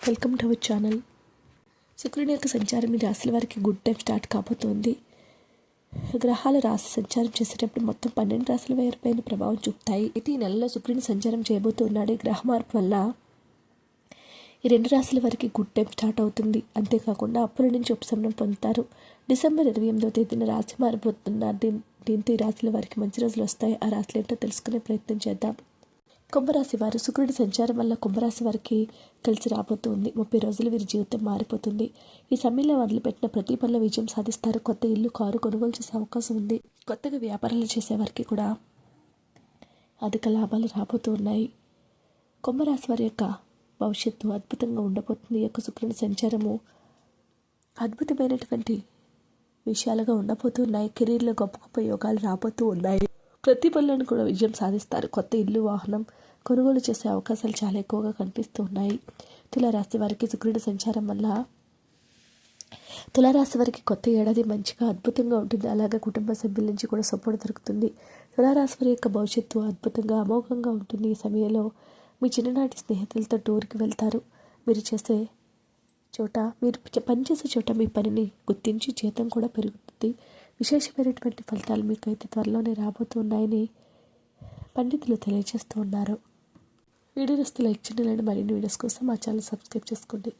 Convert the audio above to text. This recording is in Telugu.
Welcome to our channel. శుక్రుని యొక్క సంచారం ఈ రాశుల వారికి గుడ్ టైం స్టార్ట్ కాబోతోంది. గ్రహాల రాశి సంచారం చేసేటప్పుడు మొత్తం 12 రాశుల వారిపైన ప్రభావం చూపుతాయి. అయితే ఈ నెలలో శుక్రుని సంచారం చేయబోతున్నాడు. ఈ గ్రహ మార్పు వల్ల ఈ 2 రాశుల వారికి గుడ్ టైం స్టార్ట్ అవుతుంది. అంతేకాకుండా అప్పుల నుంచి ఉపశమనం పొందుతారు. డిసెంబర్ 28వ తేదీన రాశి మారిపోతున్నారు. దీంతో ఈ రాశుల వారికి మంచి రోజులు వస్తాయి. ఆ రాశులు ఏంటో తెలుసుకునే ప్రయత్నం చేద్దాం. కుంభరాశి వారు శుక్రుడి సంచారం వల్ల కుంభరాశి వారికి కలిసి రాబోతుంది. 30 రోజులు వీరి జీవితం మారిపోతుంది. ఈ సమయంలో వదిలిపెట్టిన ప్రతి పనిలో విజయం సాధిస్తారు. కొత్త ఇల్లు, కారు కొనుగోలు చేసే అవకాశం ఉంది. కొత్తగా వ్యాపారాలు చేసే వారికి కూడా అధిక లాభాలు రాబోతూ ఉన్నాయి. కుంభరాశి వారి యొక్క భవిష్యత్తు అద్భుతంగా ఉండబోతుంది. ఈ యొక్క శుక్రుని సంచారము అద్భుతమైనటువంటి విషయాలుగా ఉండబోతున్నాయి. కెరీర్లో గొప్ప గొప్ప యోగాలు రాబోతూ ఉన్నాయి. ప్రతి పనులను కూడా విజయం సాధిస్తారు. కొత్త ఇల్లు, వాహనం కొనుగోలు చేసే అవకాశాలు చాలా ఎక్కువగా కనిపిస్తూ ఉన్నాయి. తులారాశి వారికి శుక్రుడి సంచారం వల్ల తులారాశి వారికి కొత్త ఏడాది మంచిగా అద్భుతంగా ఉంటుంది. అలాగే కుటుంబ సభ్యుల నుంచి కూడా సపోర్ట్ దొరుకుతుంది. తులారాశి వారి యొక్క భవిష్యత్తు అద్భుతంగా అమోఘంగా ఉంటుంది. ఈ సమయంలో మీ చిన్ననాటి స్నేహితులతో టూర్కి వెళ్తారు. మీరు పనిచేసే చోట మీ పనిని గుర్తించి జీతం కూడా పెరుగుతుంది. విశేషమైనటువంటి ఫలితాలు మీకు అయితే త్వరలోనే రాబోతున్నాయని పండితులు తెలియజేస్తూ ఉన్నారు. వీడియోస్ లైక్ చేయండి. మరిన్ని వీడియోస్ కోసం మా ఛానల్ సబ్స్క్రైబ్ చేసుకోండి.